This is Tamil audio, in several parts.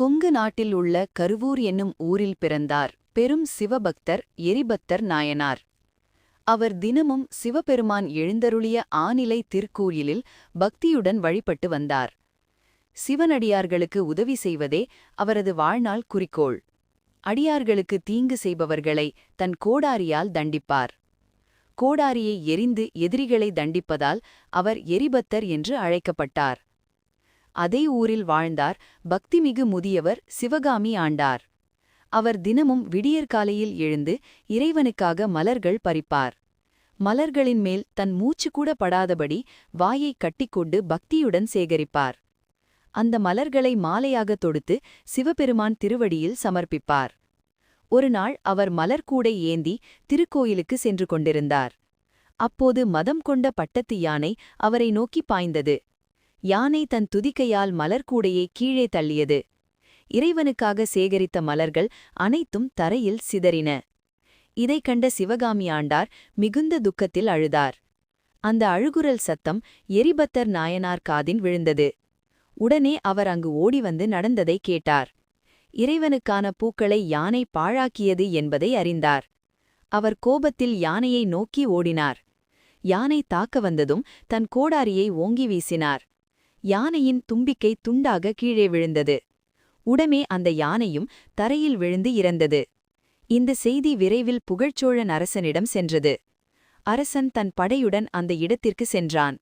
கொங்கு நாட்டில் உள்ள கருவூர் என்னும் ஊரில் பிறந்தார் பெரும் சிவபக்தர் எரிபத்தர் நாயனார். அவர் தினமும் சிவபெருமான் எழுந்தருளிய ஆநிலை திருக்கோயிலில் பக்தியுடன் வழிபட்டு வந்தார். சிவனடியார்களுக்கு உதவி செய்வதே அவரது வாழ்நாள் குறிக்கோள். அடியார்களுக்கு தீங்கு செய்பவர்களை தன் கோடாரியால் தண்டிப்பார். கோடாரியை எரிந்து எதிரிகளை தண்டிப்பதால் அவர் எரிபத்தர் என்று அழைக்கப்பட்டார். அதே ஊரில் வாழ்ந்தார் பக்திமிகு முதியவர் சிவகாமி ஆண்டார். அவர் தினமும் விடியற்காலையில் எழுந்து இறைவனுக்காக மலர்கள் பறிப்பார். மலர்களின் மேல் தன் மூச்சு கூட படாதபடி வாயை கட்டிக்கொண்டு பக்தியுடன் சேகரிப்பார். அந்த மலர்களை மாலையாக தொடுத்து சிவபெருமான் திருவடியில் சமர்ப்பிப்பார். ஒருநாள் அவர் மலர்கூடை ஏந்தி திருக்கோயிலுக்கு சென்று கொண்டிருந்தார். அப்போது மதம் கொண்ட பட்டத்து யானை அவரை நோக்கி பாய்ந்தது. யானை தன் துதிக்கையால் மலர்கூடையை கீழே தள்ளியது. இறைவனுக்காக சேகரித்த மலர்கள் அனைத்தும் தரையில் சிதறின. இதைக் கண்ட சிவகாமி ஆண்டார் மிகுந்த துக்கத்தில் அழுதார். அந்த அழுகுரல் சத்தம் எரிபத்தர் நாயனார் காதின் விழுந்தது. உடனே அவர் அங்கு ஓடிவந்து நடந்ததை கேட்டார். இறைவனுக்கான பூக்களை யானை பாழாக்கியது என்பதை அறிந்தார். அவர் கோபத்தில் யானையை நோக்கி ஓடினார். யானை தாக்க வந்ததும் தன் கோடாரியை ஓங்கி வீசினார். யானையின் தும்பிக்கை துண்டாக கீழே விழுந்தது. உடனே அந்த யானையும் தரையில் விழுந்து இறந்தது. இந்த செய்தி விரைவில் புகழ்ச்சோழன் அரசனிடம் சென்றது. அரசன் தன் படையுடன் அந்த இடத்திற்கு சென்றான்.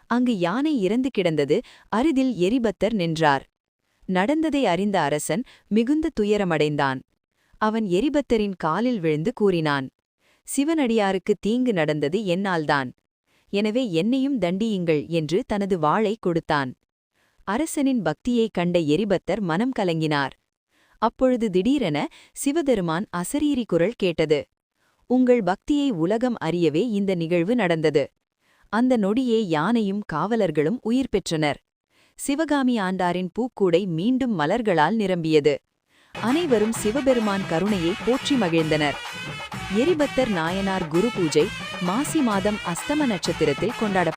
அங்கு யானை இறந்து கிடந்தது. அருகில் எரிபத்தர் நின்றார். நடந்ததை அறிந்த அரசன் மிகுந்த துயரமடைந்தான். அவன் எரிபத்தரின் காலில் விழுந்து கூறினான், சிவனடியாருக்கு தீங்கு நடந்தது என்னால்தான். எனவே என்னையும் தண்டியுங்கள் என்று தனது வாளை கொடுத்தான். அரசனின் பக்தியைக் கண்ட எரிபத்தர் மனம் கலங்கினார். அப்பொழுது திடீரென சிவபெருமான் அசரீரி குரல் கேட்டது. உங்கள் பக்தியை உலகம் அறியவே இந்த நிகழ்வு நடந்தது. அந்த நொடியே யானையும் காவலர்களும் உயிர் பெற்றனர். சிவகாமி ஆண்டாரின் பூக்கூடை மீண்டும் மலர்களால் நிரம்பியது. அனைவரும் சிவபெருமான் கருணையை போற்றி மகிழ்ந்தனர். எரிபத்தர் நாயனார் குரு பூஜை மாசி மாதம் அஸ்தம நட்சத்திரத்தில் கொண்டாடப்பட்டது.